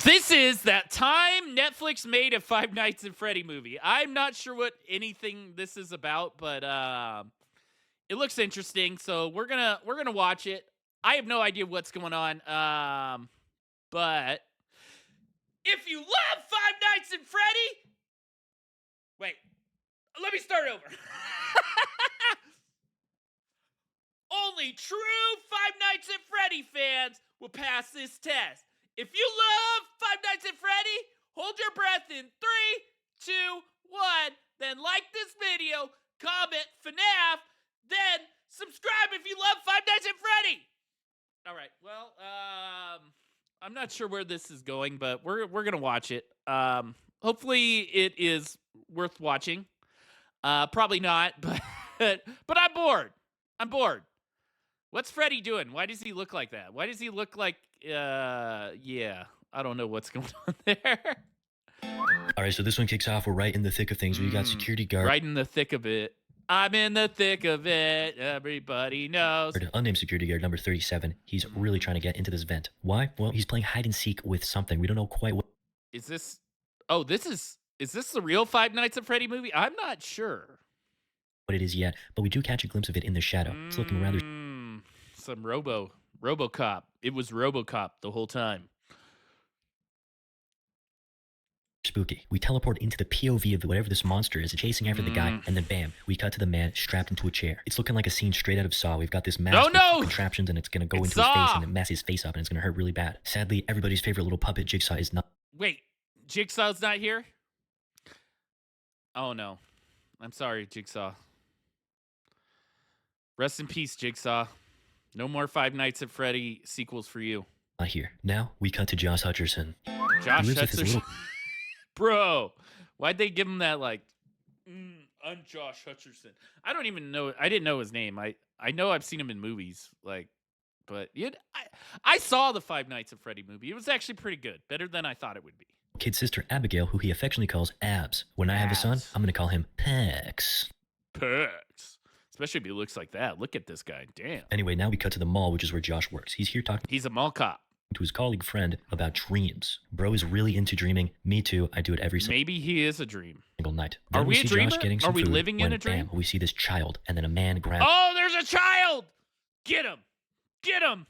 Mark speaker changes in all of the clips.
Speaker 1: This is that time Netflix made a Five Nights at Freddy movie. I'm not sure what anything this is about, but it looks interesting. So we're gonna watch it. I have no idea what's going on, but if you love Five Nights at Freddy, wait, let me start over. Only true Five Nights at Freddy fans will pass this test. If you love Five Nights at Freddy, hold your breath in 3, 2, 1. Then like this video, comment FNAF, then subscribe if you love Five Nights at Freddy. All right. Well, I'm not sure where this is going, but we're gonna watch it. Hopefully it is worth watching. Probably not, but I'm bored. I'm bored. What's Freddy doing? Why does he look like that? Why does he look like, yeah, I don't know what's going on there.
Speaker 2: All right, so this one kicks off. We're right in the thick of things. We got security guard.
Speaker 1: Right in the thick of it. I'm in the thick of it. Everybody knows.
Speaker 2: Unnamed security guard number 37. He's really trying to get into this vent. Why? Well, he's playing hide and seek with something. We don't know quite what.
Speaker 1: Is this? Oh, is this the real Five Nights at Freddy movie? I'm not sure
Speaker 2: What it is yet, but we do catch a glimpse of it in the shadow. It's looking rather.
Speaker 1: Some RoboCop. It was RoboCop the whole time.
Speaker 2: Spooky. We teleport into the POV of whatever this monster is, chasing after the guy, and then bam, we cut to the man strapped into a chair. It's looking like a scene straight out of Saw. We've got this mask with contraptions, and it's gonna go into his face and mess his face up, and it's gonna hurt really bad. Sadly, everybody's favorite little puppet, Jigsaw, is not.
Speaker 1: Wait, Jigsaw's not here? Oh no. I'm sorry, Jigsaw. Rest in peace, Jigsaw. No more Five Nights at Freddy sequels for you.
Speaker 2: Not here. Now we cut to Josh Hutcherson.
Speaker 1: Josh Hutcherson. Bro, why'd they give him that, like, I'm Josh Hutcherson? I don't even know. I didn't know his name. I know I've seen him in movies, like, but I saw the Five Nights at Freddy movie. It was actually pretty good. Better than I thought it would be.
Speaker 2: Kid's sister, Abigail, who he affectionately calls Abs. When I have a son, I'm going to call him Pex.
Speaker 1: Pex. Especially if he looks like that. Look at this guy. Damn.
Speaker 2: Anyway, now we cut to the mall, which is where Josh works. He's here talking.
Speaker 1: He's a mall cop.
Speaker 2: To his colleague friend about dreams. Bro is really into dreaming. Me too. I do it every
Speaker 1: Maybe he is a dream.
Speaker 2: Single night.
Speaker 1: Are we a dreamer? Are we living in a dream?
Speaker 2: Bam, we see this child, and then a man grabs.
Speaker 1: Oh, there's a child! Get him! Get him!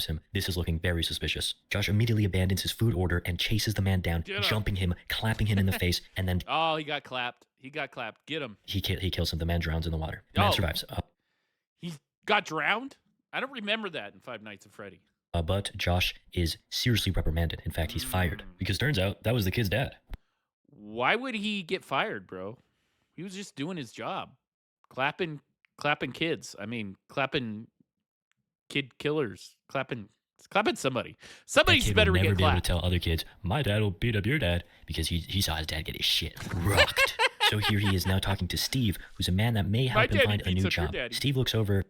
Speaker 2: Him. This is looking very suspicious. Josh immediately abandons his food order and chases the man down, jumping him, clapping him in the face, and then.
Speaker 1: Oh, he got clapped. He got clapped. Get him.
Speaker 2: He kills him. The man drowns in the water. The man survives.
Speaker 1: He got drowned? I don't remember that in Five Nights at Freddy.
Speaker 2: But Josh is seriously reprimanded. In fact, he's fired. Because turns out that was the kid's dad.
Speaker 1: Why would he get fired, bro? He was just doing his job. Clapping kids. I mean, clapping kid killers. Clapping somebody. Somebody's better to get clapped.
Speaker 2: Be able to tell other kids, my dad will beat up your dad, because he saw his dad get his shit rocked. So here he is now talking to Steve, who's a man that may help him find a new job. Steve looks over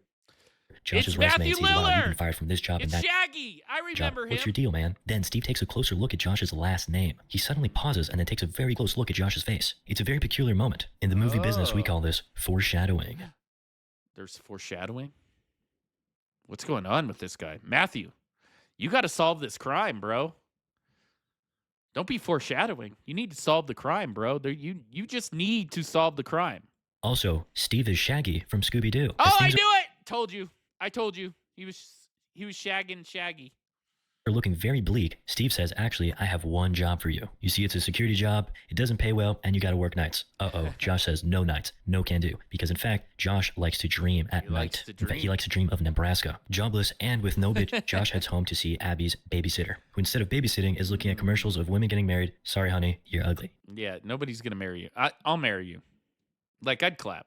Speaker 2: Josh's resume and sees, wow, you've been fired from this job and that.
Speaker 1: Shaggy! I remember him.
Speaker 2: What's your deal, man? Then Steve takes a closer look at Josh's last name. He suddenly pauses and then takes a very close look at Josh's face. It's a very peculiar moment. In the movie business, we call this foreshadowing.
Speaker 1: There's foreshadowing? What's going on with this guy? Matthew, you got to solve this crime, bro. Don't be foreshadowing. You need to solve the crime, bro. You just need to solve the crime.
Speaker 2: Also, Steve is Shaggy from Scooby-Doo.
Speaker 1: Oh, I knew it! Told you. I told you. He was shagging Shaggy.
Speaker 2: Are looking very bleak. Steve says, actually, I have one job for you. You see, it's a security job. It doesn't pay well, and you got to work nights. Uh-oh. Josh says, no nights. No can do. Because, in fact, Josh likes to dream at night. In fact, he likes to dream of Nebraska. Jobless and with no bitch, Josh heads home to see Abby's babysitter, who instead of babysitting is looking at commercials of women getting married. Sorry, honey, you're ugly.
Speaker 1: Yeah, nobody's going to marry you. I'll marry you. Like, I'd clap.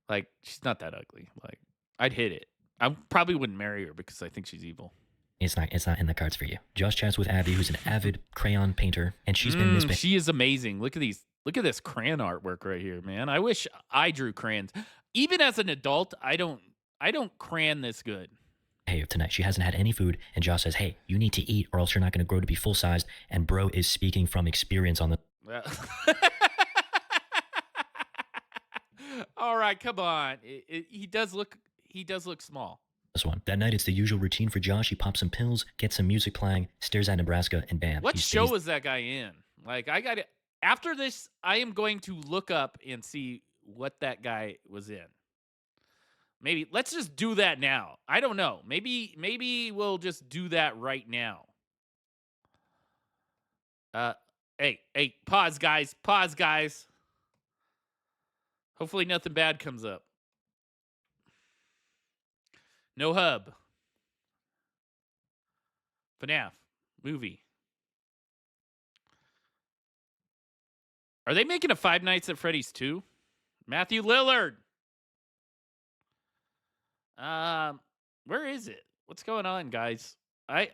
Speaker 1: Like, she's not that ugly. Like, I'd hit it. I probably wouldn't marry her because I think she's evil.
Speaker 2: It's not in the cards for you. Josh chats with Abby, who's an avid crayon painter, and she's been misbehaving.
Speaker 1: She is amazing. Look at this crayon artwork right here, man. I wish I drew crayons. Even as an adult, I don't crayon this good.
Speaker 2: Hey, tonight she hasn't had any food, and Josh says, "Hey, you need to eat, or else you're not going to grow to be full sized." And bro is speaking from experience on the.
Speaker 1: All right, come on. He does look small.
Speaker 2: this one. That night, it's the usual routine for Josh. He pops some pills, gets some music playing, stares at Nebraska, and bam.
Speaker 1: What
Speaker 2: he
Speaker 1: show
Speaker 2: stays
Speaker 1: was that guy in? Like, I got it. After this, I am going to look up and see what that guy was in. Maybe let's just do that now. I don't know. Maybe we'll just do that right now. Hey, pause, guys. Pause, guys. Hopefully nothing bad comes up. No hub. FNAF movie. Are they making a Five Nights at Freddy's 2? Matthew Lillard. Where is it? What's going on, guys? I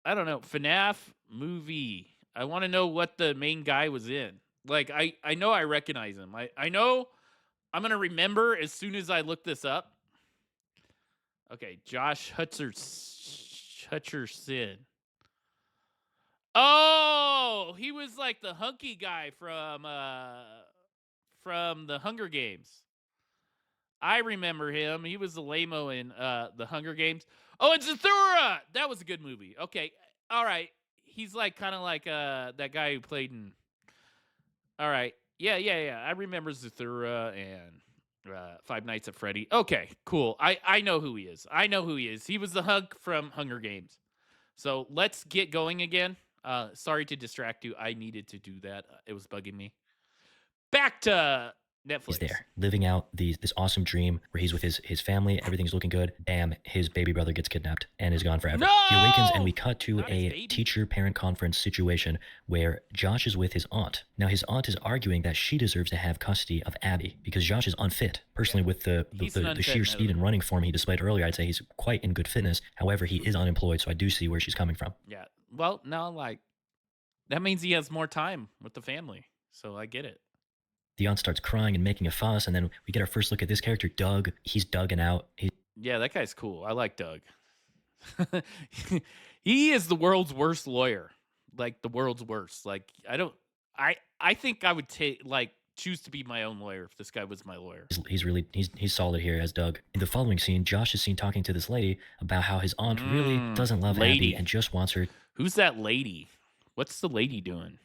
Speaker 1: don't know. FNAF movie. I want to know what the main guy was in. Like, I know I recognize him. I know I'm gonna remember as soon as I look this up. Okay, Josh Hutcherson. Oh, he was like the hunky guy from the Hunger Games. I remember him. He was the lame-o in the Hunger Games. Oh, it's Zathura! That was a good movie. Okay, all right. He's like kind of like that guy who played in. All right, yeah. I remember Zathura and Five Nights at Freddy. Okay, cool. I know who he is. He was the hunk from Hunger Games. So let's get going again. Sorry to distract you. I needed to do that. It was bugging me. Back to Netflix.
Speaker 2: He's there, living out this awesome dream where he's with his family. Everything's looking good. Bam, his baby brother gets kidnapped and is gone forever.
Speaker 1: No!
Speaker 2: He awakens, and we cut to
Speaker 1: Not his
Speaker 2: a
Speaker 1: baby.
Speaker 2: teacher-parent conference situation where Josh is with his aunt. Now, his aunt is arguing that she deserves to have custody of Abby because Josh is unfit. Personally, with the sheer speed and running form he displayed earlier, I'd say he's quite in good fitness. However, he is unemployed, so I do see where she's coming from.
Speaker 1: Yeah. Well, no, like that means he has more time with the family. So I get it.
Speaker 2: The aunt starts crying and making a fuss, and then we get our first look at this character, Doug. He's Dugging out.
Speaker 1: Yeah, that guy's cool. I like Doug. He is the world's worst lawyer. Like the world's worst. Like I think I would choose to be my own lawyer if this guy was my lawyer.
Speaker 2: He's solid here as Doug. In the following scene, Josh is seen talking to this lady about how his aunt really doesn't love Abby and just wants her.
Speaker 1: Who's that lady? What's the lady doing?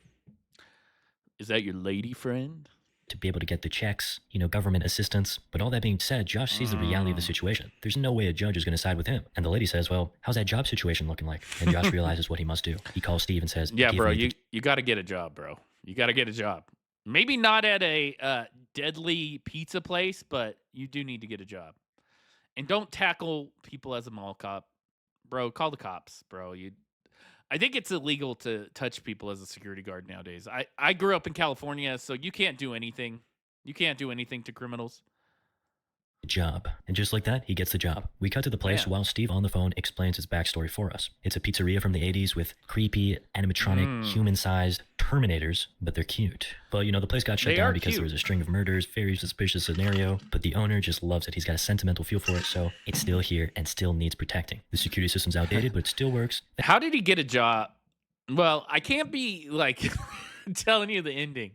Speaker 1: Is that your lady friend?
Speaker 2: To be able to get the checks, government assistance. But all that being said, Josh sees the reality of the situation. There's no way a judge is going to side with him. And the lady says, well, how's that job situation looking like? And Josh realizes what he must do. He calls Steve and says,
Speaker 1: yeah, bro, you got to get a job, bro. You got to get a job. Maybe not at a deadly pizza place, but you do need to get a job. And don't tackle people as a mall cop. Bro, call the cops, bro. I think it's illegal to touch people as a security guard nowadays. I grew up in California, so you can't do anything. You can't do anything to criminals.
Speaker 2: Job. And just like that, he gets the job. We cut to the place while Steve on the phone explains his backstory for us. It's a pizzeria from the 80s with creepy, animatronic, human-sized Terminators, but they're cute. But, the place got shut down because there was a string of murders, very suspicious scenario, but the owner just loves it. He's got a sentimental feel for it, so it's still here and still needs protecting. The security system's outdated, but it still works.
Speaker 1: How did he get a job? Well, I can't be, telling you the ending.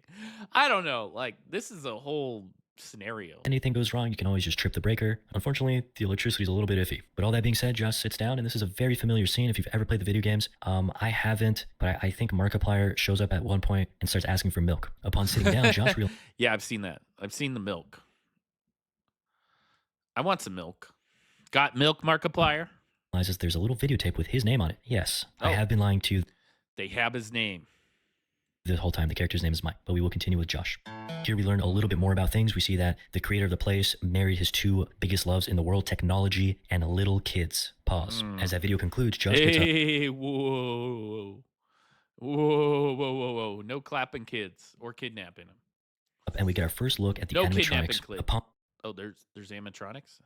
Speaker 1: I don't know. This is a whole scenario.
Speaker 2: Anything goes wrong, you can always just trip the breaker. Unfortunately, the electricity's a little bit iffy. But all that being said, Josh sits down, and this is a very familiar scene if you've ever played the video games. I haven't, but I think Markiplier shows up at one point and starts asking for milk. Upon sitting down, Josh realizes...
Speaker 1: Yeah, I've seen that. I've seen the milk. I want some milk. Got milk, Markiplier?
Speaker 2: There's a little videotape with his name on it. Yes, I have been lying to...
Speaker 1: They have his name.
Speaker 2: The whole time, the character's name is Mike, but we will continue with Josh. Here we learn a little bit more about things. We see that the creator of the place married his two biggest loves in the world, technology and little kids. Pause. As that video concludes, Josh gets up.
Speaker 1: Hey, whoa. No clapping kids or kidnapping them.
Speaker 2: And we get our first look at the animatronics.
Speaker 1: There's animatronics?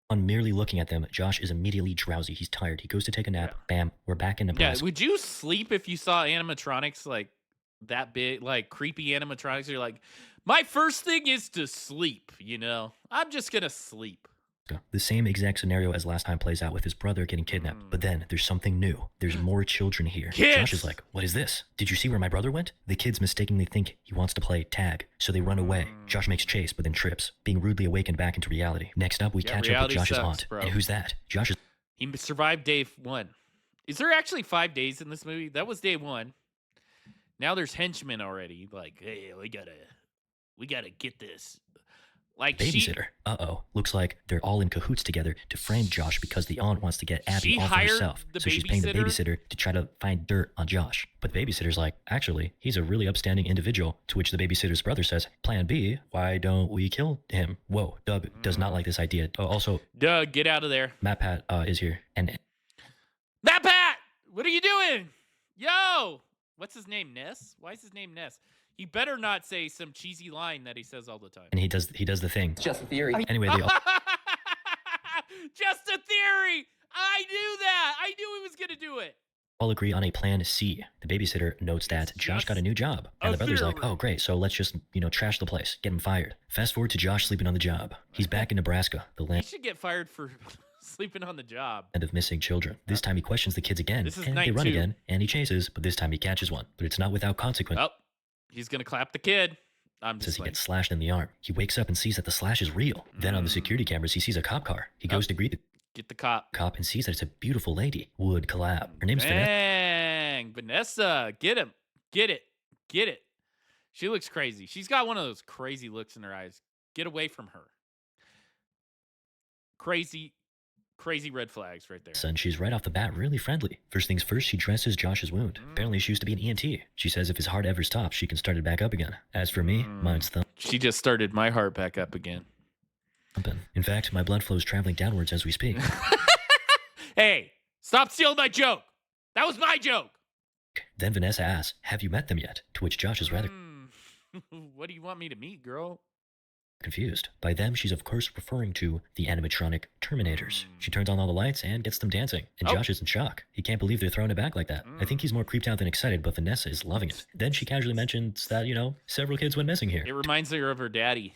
Speaker 2: On merely looking at them, Josh is immediately drowsy. He's tired. He goes to take a nap. Yeah. Bam, we're back in Nebraska.
Speaker 1: Yeah, would you sleep if you saw animatronics that big, creepy animatronics? You're like, my first thing is to sleep, I'm just gonna sleep.
Speaker 2: The same exact scenario as last time plays out with his brother getting kidnapped. But then there's something new. There's more children here.
Speaker 1: Kids!
Speaker 2: Josh is like, what is this? Did you see where my brother went? The kids mistakenly think he wants to play tag, so they run away. Josh makes chase, but then trips, being rudely awakened back into reality. Next up, we catch up with Josh's aunt.
Speaker 1: Bro.
Speaker 2: And who's that? Josh is...
Speaker 1: He survived day 1. Is there actually 5 days in this movie? That was day 1. Now there's henchmen already. Like, hey, we gotta get this. Like
Speaker 2: babysitter. Looks like they're all in cahoots together to frame Josh because the aunt wants to get Abby off of herself. So she's paying the babysitter to try to find dirt on Josh. But the babysitter's like, actually, he's a really upstanding individual. To which the babysitter's brother says, Plan B, why don't we kill him? Whoa, Doug does not like this idea. Also,
Speaker 1: Doug, get out of there.
Speaker 2: Matt Pat is here. And
Speaker 1: Matt Pat, what are you doing? Yo, what's his name? Ness? Why is his name Ness? He better not say some cheesy line that he says all the time.
Speaker 2: And he does the thing.
Speaker 3: It's just a theory.
Speaker 2: Anyway, they all...
Speaker 1: Just a theory. I knew that. I knew he was going to do it.
Speaker 2: all agree on a plan C. The babysitter notes that Josh got a new job. And the brother's like, oh, great. So let's just, trash the place. Get him fired. Fast forward to Josh sleeping on the job. He's back in Nebraska, the
Speaker 1: He
Speaker 2: land
Speaker 1: should get fired for sleeping on the job.
Speaker 2: of missing children. This time he questions the kids again.
Speaker 1: This is
Speaker 2: and
Speaker 1: night
Speaker 2: they run
Speaker 1: 2.
Speaker 2: again, and he chases, but this time he catches one. But it's not without consequence.
Speaker 1: Oh, he's going to clap the kid. I'm
Speaker 2: Says
Speaker 1: just
Speaker 2: he
Speaker 1: like,
Speaker 2: gets slashed in the arm. He wakes up and sees that the slash is real. Then on the security cameras, he sees a cop car. He goes to greet the
Speaker 1: get the cop.
Speaker 2: cop and sees that it's a beautiful lady. Would collab. Her name's Vanessa.
Speaker 1: Dang, Vanessa, get him. Get it. Get it. She looks crazy. She's got one of those crazy looks in her eyes. Get away from her. Crazy red flags right there.
Speaker 2: And she's right off the bat really friendly. First things first, she dresses Josh's wound. Apparently she used to be an EMT. She says if his heart ever stops, she can start it back up again. As for me, mine's
Speaker 1: She just started my heart back up again.
Speaker 2: thumping. In fact, my blood flow is traveling downwards as we speak.
Speaker 1: Hey, stop stealing my joke. That was my joke.
Speaker 2: Then Vanessa asks, have you met them yet? To which Josh is rather
Speaker 1: What do you want me to meet, girl?
Speaker 2: confused. By them, she's of course referring to the animatronic Terminators. She turns on all the lights and gets them dancing. And Josh is in shock. He can't believe they're throwing it back like that. I think he's more creeped out than excited, but Vanessa is loving it. Then she casually mentions that, several kids went missing here.
Speaker 1: It reminds her of her daddy.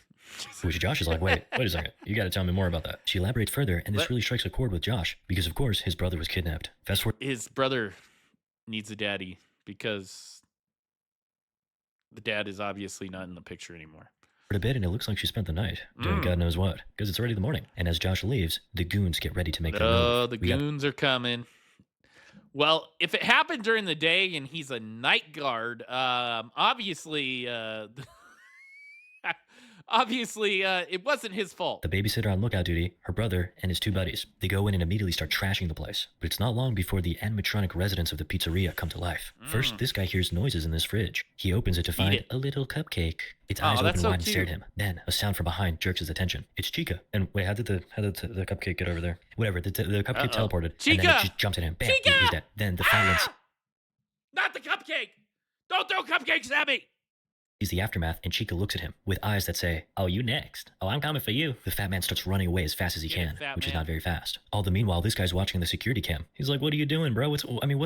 Speaker 2: Which Josh is like, wait a second. You got to tell me more about that. She elaborates further, and this really strikes a chord with Josh, because of course his brother was kidnapped. Fast forward.
Speaker 1: His brother needs a daddy because the dad is obviously not in the picture anymore.
Speaker 2: A bit, and it looks like she spent the night doing God knows what, because it's already the morning. And as Josh leaves, the goons get ready to make their move.
Speaker 1: The goons are coming. Well, if it happened during the day and he's a night guard, obviously, it wasn't his fault.
Speaker 2: The babysitter on lookout duty, her brother, and his two buddies. They go in and immediately start trashing the place. But it's not long before the animatronic residents of the pizzeria come to life. First, this guy hears noises in this fridge. He opens it to find a little cupcake. Its eyes open wide and stare at him. Then, a sound from behind jerks his attention. It's Chica. And wait, how did the cupcake get over there? Whatever, the cupcake teleported.
Speaker 1: Chica!
Speaker 2: And then it just jumps at him. Bam,
Speaker 1: Chica!
Speaker 2: He's dead. Then the silence.
Speaker 1: Not the cupcake! Don't throw cupcakes at me!
Speaker 2: Sees the aftermath, and Chica looks at him with eyes that say, oh, you next. Oh, I'm coming for you. The fat man starts running away as fast as he can, which is not very fast. All the meanwhile, this guy's watching the security cam. He's like, what are you doing, bro? What's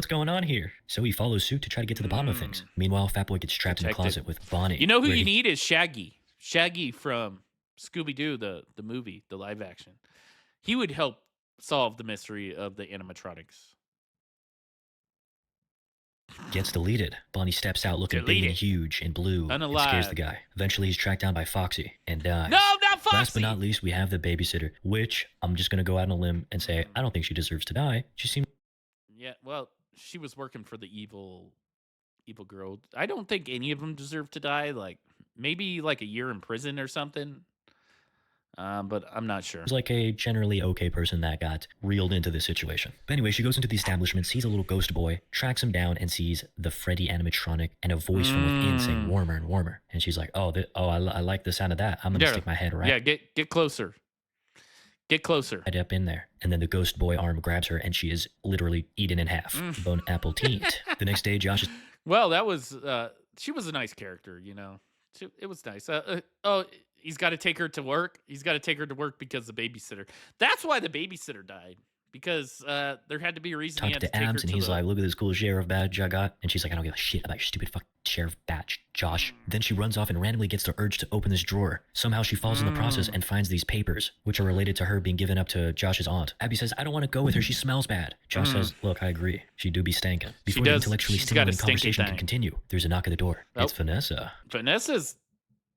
Speaker 2: going on here? So he follows suit to try to get to the bottom of things. Meanwhile, Fat Boy gets trapped in the closet with Bonnie.
Speaker 1: You know who you need is Shaggy. Shaggy from Scooby-Doo, the movie, the live action. He would help solve the mystery of the animatronics.
Speaker 2: Gets deleted. Bonnie steps out looking big and huge and blue and scares the guy. Eventually, he's tracked down by Foxy and dies.
Speaker 1: No, not Foxy!
Speaker 2: Last but not least, we have the babysitter, which I'm just going to go out on a limb and say, I don't think she deserves to die. She seems...
Speaker 1: Yeah, well, she was working for the evil girl. I don't think any of them deserve to die. Like, maybe like a year in prison or something. But I'm not sure.
Speaker 2: Like a generally okay person that got reeled into this situation. But anyway, she goes into the establishment, sees a little ghost boy, tracks him down, and sees the Freddy animatronic and a voice from within saying warmer and warmer. And she's like, I like the sound of that. I'm gonna stick my head right.
Speaker 1: Yeah, get closer. Get closer.
Speaker 2: Right up in there. And then the ghost boy arm grabs her, and she is literally eaten in half. Bone apple teat. The next day, Josh is...
Speaker 1: Well, that was she was a nice character, It was nice. He's got to take her to work. He's got to take her to work because the babysitter. That's why the babysitter died. because there had to be a reason he
Speaker 2: talked
Speaker 1: had to
Speaker 2: to
Speaker 1: take her
Speaker 2: Abs, and
Speaker 1: to
Speaker 2: he's
Speaker 1: the...
Speaker 2: like, look at this cool sheriff badge I got. And she's like, I don't give a shit about your stupid fucking sheriff badge, Josh. Then she runs off and randomly gets the urge to open this drawer. Somehow she falls in the process and finds these papers, which are related to her being given up to Josh's aunt. Abby says, I don't want to go with her. She smells bad. Josh says, look, I agree. She do be stankin'. Before the
Speaker 1: does.
Speaker 2: intellectually
Speaker 1: She's got a
Speaker 2: stimulating conversation
Speaker 1: stinky
Speaker 2: can
Speaker 1: thing.
Speaker 2: continue, there's a knock at the door.
Speaker 1: Oh.
Speaker 2: It's Vanessa.
Speaker 1: Vanessa's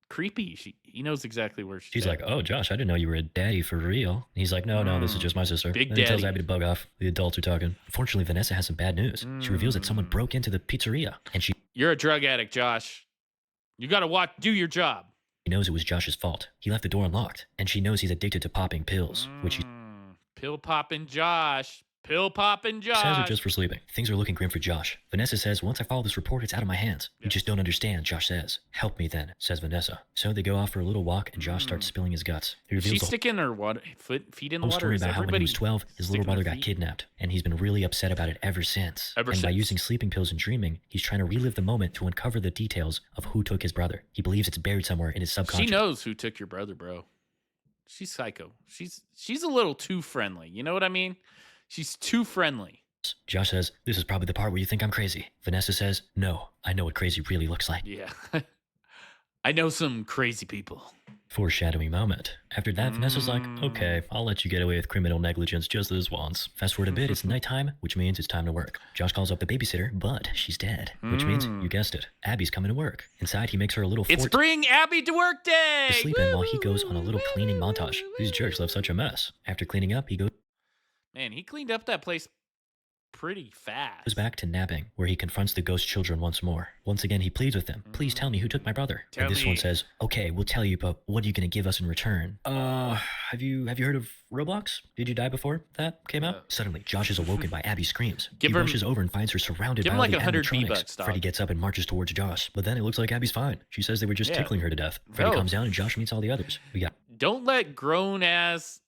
Speaker 1: creepy. He knows exactly where
Speaker 2: She's
Speaker 1: at.
Speaker 2: like, oh, Josh, I didn't know you were a daddy for real. And he's like, no, this is just my sister.
Speaker 1: Big
Speaker 2: and he tells
Speaker 1: daddy.
Speaker 2: Abby to bug off. The adults are talking. Fortunately, Vanessa has some bad news. She reveals that someone broke into the pizzeria, and she
Speaker 1: You're a drug addict, Josh. You gotta do your job.
Speaker 2: knows it was Josh's fault. He left the door unlocked, and she knows he's addicted to popping pills, which he
Speaker 1: Pill popping Josh. Pill popping Josh.
Speaker 2: says are just for sleeping. Things are looking grim for Josh. Vanessa says, once I follow this report, it's out of my hands. You just don't understand, Josh says. Help me then, says Vanessa. So they go off for a little walk, and Josh starts spilling his guts. He reveals
Speaker 1: She's
Speaker 2: the
Speaker 1: sticking her feet in the
Speaker 2: whole
Speaker 1: water.
Speaker 2: story
Speaker 1: Is
Speaker 2: about how when he was
Speaker 1: everybody
Speaker 2: 12, his little
Speaker 1: sticking
Speaker 2: brother
Speaker 1: their
Speaker 2: got
Speaker 1: feet?
Speaker 2: kidnapped, and he's been really upset about it ever since.
Speaker 1: Ever
Speaker 2: and by
Speaker 1: since.
Speaker 2: using sleeping pills and dreaming, he's trying to relive the moment to uncover the details of who took his brother. He believes it's buried somewhere in his subconscious.
Speaker 1: She knows who took your brother, bro. She's psycho. She's a little too friendly. You know what I mean? She's too friendly.
Speaker 2: Josh says, this is probably the part where you think I'm crazy. Vanessa says, no, I know what crazy really looks like.
Speaker 1: Yeah. I know some crazy people.
Speaker 2: Foreshadowing moment. After that, Vanessa's like, okay, I'll let you get away with criminal negligence just this once. Fast forward a bit, it's nighttime, which means it's time to work. Josh calls up the babysitter, but she's dead. Which means, you guessed it, Abby's coming to work. Inside, he makes her a little
Speaker 1: It's
Speaker 2: fort
Speaker 1: bring Abby to work day.
Speaker 2: to sleep in while he goes on a little cleaning montage. These jerks left such a mess. After cleaning up, he goes
Speaker 1: Man, he cleaned up that place pretty fast.
Speaker 2: back to napping, where he confronts the ghost children once more. Once again, he pleads with them, please tell me who took my brother.
Speaker 1: Tell
Speaker 2: and this
Speaker 1: me.
Speaker 2: one says, okay, we'll tell you, but what are you going to give us in return? Have you heard of Roblox? Did you die before that came out? Suddenly, Josh is awoken by Abby's screams.
Speaker 1: Give
Speaker 2: he
Speaker 1: her-
Speaker 2: rushes over and finds her surrounded
Speaker 1: give
Speaker 2: by
Speaker 1: him
Speaker 2: all
Speaker 1: like
Speaker 2: the
Speaker 1: 100
Speaker 2: animatronics.
Speaker 1: V-Bucks, dog.
Speaker 2: Freddy gets up and marches towards Josh, but then it looks like Abby's fine. She says they were just
Speaker 1: Yeah.
Speaker 2: tickling her to death. Freddy
Speaker 1: No.
Speaker 2: comes down and Josh meets all the others. We got
Speaker 1: Don't let grown-ass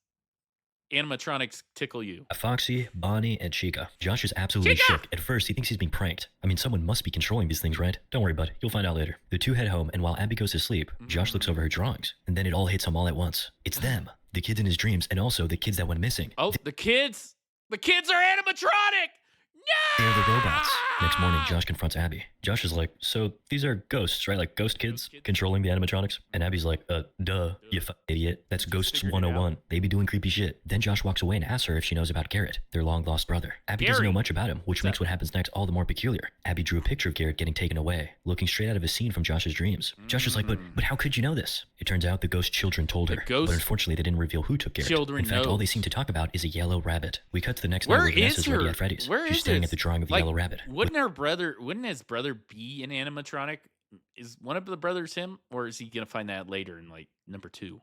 Speaker 1: animatronics tickle you.
Speaker 2: Foxy, Bonnie, and Chica. Josh is absolutely
Speaker 1: Chica!
Speaker 2: shook. At first, he thinks he's being pranked. I mean, someone must be controlling these things, right? Don't worry, bud. You'll find out later. The two head home, and while Abby goes to sleep, Josh looks over her drawings. And then it all hits him all at once. It's them. The kids in his dreams, and also the kids that went missing.
Speaker 1: Oh, the kids! The kids are animatronic! No!
Speaker 2: They're the robots. Next morning, Josh confronts Abby. Josh is like, so these are ghosts, right? Like ghost kids controlling the animatronics? And Abby's like, duh, you idiot. That's Ghosts
Speaker 1: figured it
Speaker 2: 101. They be doing creepy shit. Then Josh walks away and asks her if she knows about Garrett, their long-lost brother. Abby doesn't know
Speaker 1: Gary.
Speaker 2: much about him, which makes what happens next all the more peculiar. Abby drew a picture of Garrett getting taken away, looking straight out of a scene from Josh's dreams. Josh is like, but how could you know this? It turns out the ghost children told her.
Speaker 1: ghost
Speaker 2: But unfortunately, they didn't reveal who took Garrett.
Speaker 1: children
Speaker 2: In fact, all they
Speaker 1: knows.
Speaker 2: seem to talk about is a yellow rabbit. We cut to the next night
Speaker 1: Where
Speaker 2: where
Speaker 1: is
Speaker 2: Vanessa's ready
Speaker 1: her?
Speaker 2: at Freddy's.
Speaker 1: Where
Speaker 2: She's
Speaker 1: is
Speaker 2: staring
Speaker 1: this?
Speaker 2: at the drawing of the
Speaker 1: Like,
Speaker 2: yellow rabbit.
Speaker 1: Wouldn't his brother be an animatronic? Is one of the brothers him, or is he gonna find that later in like number 2?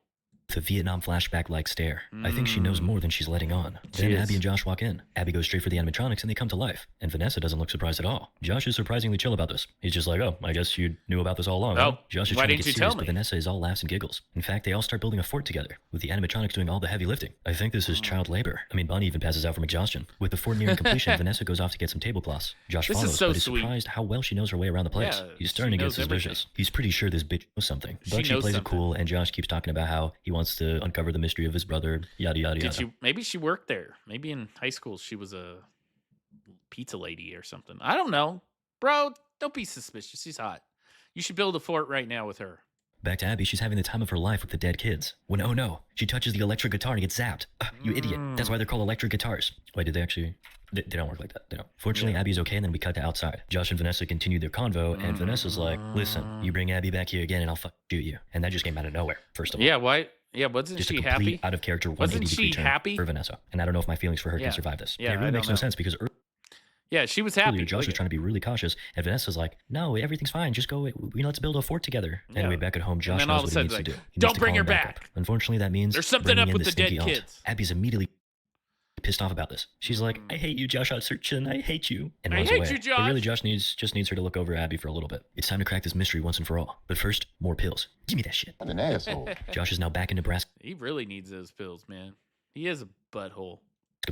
Speaker 2: The Vietnam flashback-like stare. I think she knows more than she's letting on. Then
Speaker 1: is.
Speaker 2: Abby and Josh walk in. Abby goes straight for the animatronics and they come to life. And Vanessa doesn't look surprised at all. Josh is surprisingly chill about this. He's just like, oh, I guess you knew about this all along. huh?"
Speaker 1: Oh,
Speaker 2: Josh is
Speaker 1: why
Speaker 2: trying to
Speaker 1: didn't
Speaker 2: get
Speaker 1: you
Speaker 2: serious,
Speaker 1: tell
Speaker 2: but
Speaker 1: me?
Speaker 2: Vanessa is all laughs and giggles. In fact, they all start building a fort together, with the animatronics doing all the heavy lifting. I think this is child labor. I mean, Bonnie even passes out from exhaustion. With the fort nearing completion, Vanessa goes off to get some tablecloths. Josh
Speaker 1: This is
Speaker 2: follows,
Speaker 1: so
Speaker 2: but is
Speaker 1: sweet.
Speaker 2: surprised how well she knows her way around the place.
Speaker 1: Yeah,
Speaker 2: He's
Speaker 1: she
Speaker 2: starting to get
Speaker 1: knows everything.
Speaker 2: suspicious. He's pretty sure this bitch knows something.
Speaker 1: She
Speaker 2: But she
Speaker 1: knows
Speaker 2: plays it
Speaker 1: something.
Speaker 2: cool, and Josh keeps talking about how he wants to uncover the mystery of his brother, yada yada yada.
Speaker 1: Maybe she worked there. Maybe in high school she was a pizza lady or something. I don't know. Bro, don't be suspicious. She's hot. You should build a fort right now with her.
Speaker 2: Back to Abby, she's having the time of her life with the dead kids. When, oh no, she touches the electric guitar and gets zapped. You idiot. That's why they're called electric guitars. Wait, did they actually... They don't work like that. They don't. Fortunately, Abby's okay, and then we cut to outside. Josh and Vanessa continue their convo, and Vanessa's like, listen, you bring Abby back here again and I'll shoot you. And that just came out of nowhere, first of all.
Speaker 1: Yeah, why? Yeah, wasn't
Speaker 2: Just a
Speaker 1: she
Speaker 2: complete
Speaker 1: happy?
Speaker 2: out of character
Speaker 1: Wasn't
Speaker 2: 180 degree
Speaker 1: she
Speaker 2: turn
Speaker 1: happy?
Speaker 2: for Vanessa. And I don't know if my feelings for her
Speaker 1: Yeah.
Speaker 2: can survive this.
Speaker 1: Yeah,
Speaker 2: And it
Speaker 1: I
Speaker 2: really
Speaker 1: don't
Speaker 2: makes no
Speaker 1: know.
Speaker 2: sense because
Speaker 1: Yeah, she was happy.
Speaker 2: earlier Josh
Speaker 1: Look
Speaker 2: was
Speaker 1: at-
Speaker 2: trying to be really cautious, and Vanessa's like, no, everything's fine. Just go, let's build a fort together.
Speaker 1: Yeah.
Speaker 2: Anyway, back at home, Josh
Speaker 1: then
Speaker 2: knows
Speaker 1: all of a
Speaker 2: what he
Speaker 1: sudden,
Speaker 2: needs to
Speaker 1: like,
Speaker 2: do. He needs
Speaker 1: "Don't
Speaker 2: to
Speaker 1: bring
Speaker 2: call
Speaker 1: her
Speaker 2: him back
Speaker 1: back."
Speaker 2: up. Unfortunately, that means
Speaker 1: There's something
Speaker 2: bringing
Speaker 1: up
Speaker 2: in
Speaker 1: with the dead
Speaker 2: stinky aunt.
Speaker 1: kids.
Speaker 2: Abby's immediately pissed off about this. She's like, I hate you, Josh Hutcherson. I hate you. And
Speaker 1: I
Speaker 2: runs
Speaker 1: hate
Speaker 2: away.
Speaker 1: you,
Speaker 2: But really,
Speaker 1: Josh.
Speaker 2: Josh just needs her to look over Abby for a little bit. It's time to crack this mystery once and for all. But first, more pills. Give me that shit.
Speaker 3: What an asshole.
Speaker 2: Josh is now back in Nebraska.
Speaker 1: He really needs those pills, man. He is a butthole.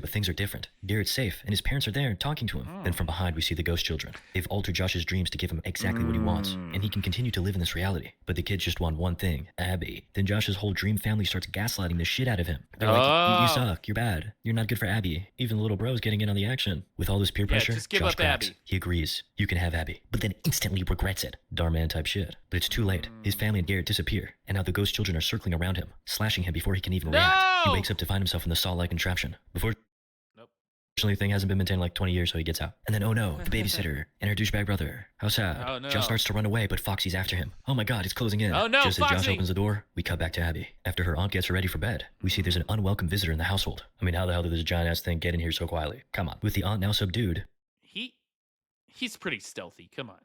Speaker 2: But things are different. Garrett's safe, and his parents are there and talking to him. Then from behind, we see the ghost children. They've altered Josh's dreams to give him exactly what he wants, and he can continue to live in this reality. But the kids just want one thing, Abby. Then Josh's whole dream family starts gaslighting the shit out of him. They're like, you suck, you're bad, you're not good for Abby. Even the little bro's getting in on the action. With all this peer pressure,
Speaker 1: just give
Speaker 2: Josh
Speaker 1: up
Speaker 2: cracks.
Speaker 1: Abby.
Speaker 2: He agrees, you can have Abby, but then instantly regrets it. Darman type shit. But it's too late. His family and Garrett disappear, and now the ghost children are circling around him, slashing him before he can even react. He wakes up to find himself in the saw-like contraption. Unfortunately, the thing hasn't been maintained in like 20 years, so he gets out. And then, oh no, the babysitter and her douchebag brother. How sad.
Speaker 1: Oh no.
Speaker 2: Josh starts to run away, but Foxy's after him. Oh my god, it's closing in.
Speaker 1: Oh no,
Speaker 2: Just
Speaker 1: Foxy!
Speaker 2: as Josh opens the door, we cut back to Abby. After her aunt gets her ready for bed, we see there's an unwelcome visitor in the household. I mean, how the hell did this giant-ass thing get in here so quietly? Come on. With the aunt now subdued,
Speaker 1: He's pretty stealthy, come on.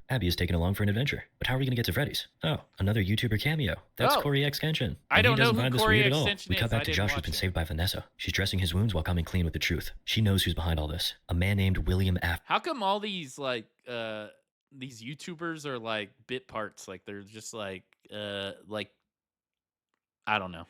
Speaker 2: Abby is taken along for an adventure. But how are we going to get to Freddy's? Oh, another YouTuber cameo. That's Corey X Genshin.
Speaker 1: I don't
Speaker 2: he doesn't
Speaker 1: know who
Speaker 2: find this
Speaker 1: Corey
Speaker 2: weird
Speaker 1: X
Speaker 2: at all.
Speaker 1: Genshin
Speaker 2: We cut
Speaker 1: is.
Speaker 2: back
Speaker 1: I
Speaker 2: to
Speaker 1: didn't
Speaker 2: Josh, who's
Speaker 1: watch
Speaker 2: been
Speaker 1: it.
Speaker 2: saved by Vanessa. She's dressing his wounds while coming clean with the truth. She knows who's behind all this. A man named William F.
Speaker 1: How come all these these YouTubers are like bit parts? Like they're just like I don't know.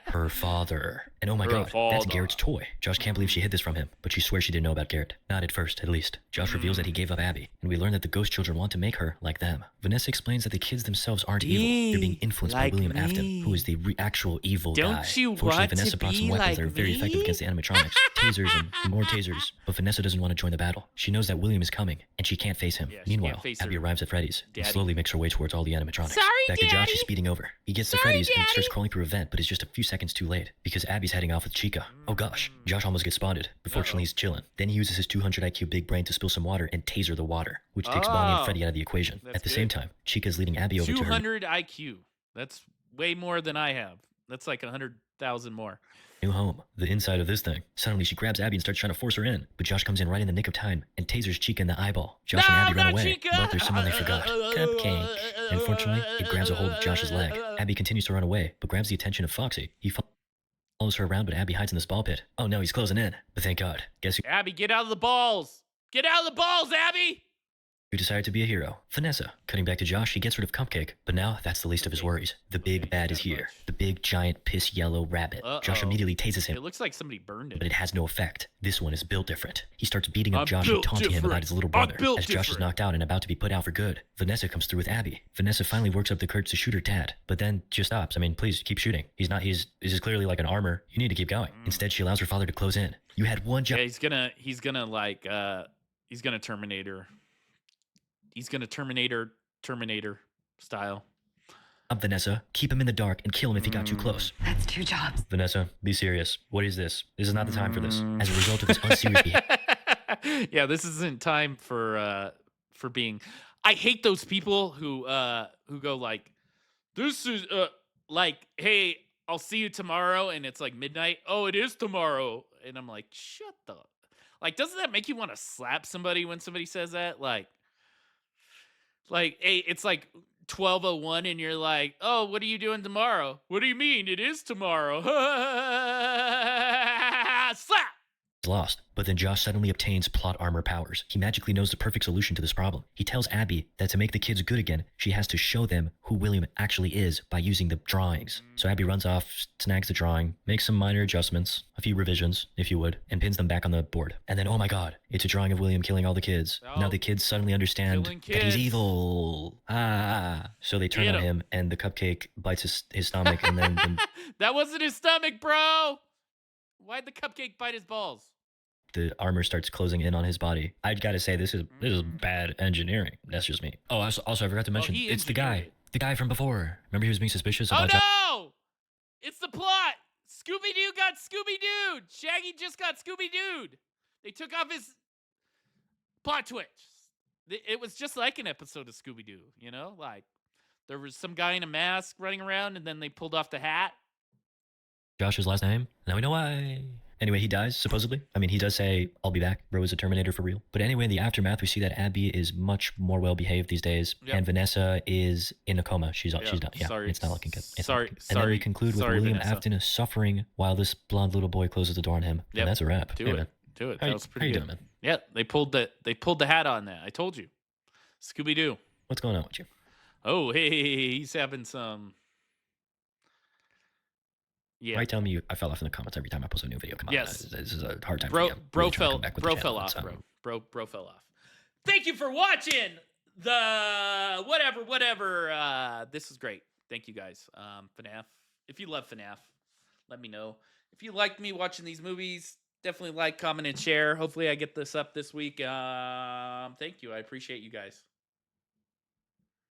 Speaker 2: Her father. And oh my
Speaker 1: Her
Speaker 2: god, that's
Speaker 1: father.
Speaker 2: Garrett's toy. Josh can't believe she hid this from him, but she swears she didn't know about Garrett. Not at first, at least. Josh reveals that he gave up Abby, and we learn that the ghost children want to make her like them. Vanessa explains that the kids themselves aren't evil. They're being influenced
Speaker 1: like
Speaker 2: by William
Speaker 1: me.
Speaker 2: Afton, who is the actual evil guy.
Speaker 1: Don't you
Speaker 2: Fortunately,
Speaker 1: want
Speaker 2: Vanessa
Speaker 1: to
Speaker 2: brought some
Speaker 1: be
Speaker 2: weapons
Speaker 1: like
Speaker 2: that are very effective
Speaker 1: me?
Speaker 2: against the animatronics. Tasers and more tasers. But Vanessa doesn't want to join the battle. She knows that William is coming, and she can't face him.
Speaker 1: Yeah, she
Speaker 2: Meanwhile,
Speaker 1: can't face
Speaker 2: Abby
Speaker 1: her
Speaker 2: arrives at Freddy's and
Speaker 1: daddy.
Speaker 2: slowly makes her way towards all the animatronics.
Speaker 1: Sorry,
Speaker 2: Back to Josh,
Speaker 1: Daddy.
Speaker 2: he's speeding over. He gets to
Speaker 1: Sorry,
Speaker 2: Freddy's and starts
Speaker 1: Daddy.
Speaker 2: crawling through a vent, but is just a few seconds too late because Abby's heading off with Chica. Oh gosh, Josh almost gets spotted, but fortunately he's chilling. Then he uses his 200 IQ big brain to spill some water and taser the water, which takes Bonnie and
Speaker 1: Oh,
Speaker 2: Freddy out of the equation.
Speaker 1: that's
Speaker 2: At the
Speaker 1: good.
Speaker 2: same time, Chica's leading Abby over to her
Speaker 1: 200 IQ. That's way more than I have. That's like 100,000 more.
Speaker 2: new home, the inside of this thing. Suddenly she grabs Abby and starts trying to force her in, but Josh comes in right in the nick of time and tasers Chica in the eyeball. Josh and Abby run
Speaker 1: not
Speaker 2: away,
Speaker 1: Chica!
Speaker 2: but there's someone they forgot. Cupcake. Unfortunately, it grabs a hold of Josh's leg. Abby continues to run away, but grabs the attention of Foxy. He follows her around, but Abby hides in this ball pit. Oh no, he's closing in. But thank God. Guess
Speaker 1: Abby, get out of the balls. Get out of the balls, Abby.
Speaker 2: who decided to be a hero? Vanessa. Cutting back to Josh, he gets rid of Cupcake, but now that's the least of his worries. The big bad is here. The big, giant, piss yellow rabbit. Josh immediately tases him,
Speaker 1: It looks like somebody burned
Speaker 2: but
Speaker 1: it.
Speaker 2: it has no effect. This one is built different. He starts beating up
Speaker 1: I'm
Speaker 2: Josh and
Speaker 1: built
Speaker 2: taunting him
Speaker 1: different.
Speaker 2: about his little
Speaker 1: I'm
Speaker 2: brother.
Speaker 1: built
Speaker 2: As Josh is
Speaker 1: different.
Speaker 2: knocked out and about to be put out for good, Vanessa comes through with Abby. Vanessa finally works up the courage to shoot her dad, but then just stops. I mean, please keep shooting. This is clearly like an armor. You need to keep going. Instead, she allows her father to close in. You had one job.
Speaker 1: Yeah, he's gonna Terminator. He's gonna Terminator style.
Speaker 2: Vanessa, keep him in the dark and kill him if he got too close.
Speaker 3: That's 2 jobs.
Speaker 2: Vanessa, be serious. What is this? This is not the time for this. As a result of this unserious behavior,
Speaker 1: Yeah, this isn't time for being. I hate those people who go like, this is like, hey, I'll see you tomorrow, and it's like midnight. Oh, it is tomorrow, and I'm like, shut the. Like, doesn't that make you want to slap somebody when somebody says that? Like, hey, it's like 12:01, and you're like, oh, what are you doing tomorrow? What do you mean? It is tomorrow. Slap.
Speaker 2: lost. But then Josh suddenly obtains plot armor powers. He magically knows the perfect solution to this problem. He tells Abby that to make the kids good again, she has to show them who William actually is by using the drawings. So Abby runs off, snags the drawing, makes some minor adjustments, a few revisions, if you would, and pins them back on the board. And then, oh my god, it's a drawing of William killing all the kids.
Speaker 1: Oh,
Speaker 2: now the kids suddenly understand
Speaker 1: killing
Speaker 2: that he's
Speaker 1: kids.
Speaker 2: evil. So they turn
Speaker 1: Get
Speaker 2: on
Speaker 1: him.
Speaker 2: him, and the cupcake bites his stomach, and then
Speaker 1: That wasn't his stomach, bro. Why'd the cupcake bite his balls?
Speaker 2: the armor starts closing in on his body. I gotta say, this is bad engineering. That's just me. Oh, also I forgot to mention,
Speaker 1: he
Speaker 2: it's the
Speaker 1: engineered
Speaker 2: guy.
Speaker 1: it.
Speaker 2: The guy from before. Remember he was being suspicious
Speaker 1: Oh
Speaker 2: about Josh?
Speaker 1: no! It's the plot. Scooby-Doo got Scooby-Dooed. Shaggy just got Scooby-Dooed. They took off his plot twist. It was just like an episode of Scooby-Doo, you know? Like, there was some guy in a mask running around, and then they pulled off the hat.
Speaker 2: Josh's last name? Now we know why. Anyway, he dies, supposedly. I mean, he does say, I'll be back. Bro is a Terminator for real. But anyway, in the aftermath, we see that Abby is much more well-behaved these days.
Speaker 1: Yep.
Speaker 2: And Vanessa is in a coma. She's done. Yeah,
Speaker 1: Sorry.
Speaker 2: it's not looking good. It's
Speaker 1: Sorry.
Speaker 2: not looking good. And then we conclude with
Speaker 1: Sorry,
Speaker 2: William
Speaker 1: Vanessa.
Speaker 2: Afton is suffering while this blonde little boy closes the door on him.
Speaker 1: Yep.
Speaker 2: And that's a wrap.
Speaker 1: Do
Speaker 2: Hey,
Speaker 1: it.
Speaker 2: man.
Speaker 1: Do it.
Speaker 2: How
Speaker 1: That
Speaker 2: you-
Speaker 1: was
Speaker 2: how
Speaker 1: pretty
Speaker 2: you
Speaker 1: good.
Speaker 2: doing, man?
Speaker 1: Yeah, they pulled the hat on that. I told you. Scooby-Doo.
Speaker 2: What's going on with you?
Speaker 1: Oh, hey, he's having some Yeah.
Speaker 2: Why tell me I fell off in the comments every time I post a new video? Come on,
Speaker 1: Yes.
Speaker 2: This is a hard time
Speaker 1: Bro,
Speaker 2: for me. I'm
Speaker 1: bro
Speaker 2: really trying to
Speaker 1: fell,
Speaker 2: come back with
Speaker 1: bro
Speaker 2: the channel,
Speaker 1: fell off,
Speaker 2: so-
Speaker 1: bro fell off. Thank you for watching the whatever. This is great. Thank you guys. FNAF. If you love FNAF, let me know. If you like me watching these movies, definitely like, comment, and share. Hopefully I get this up this week. Thank you. I appreciate you guys.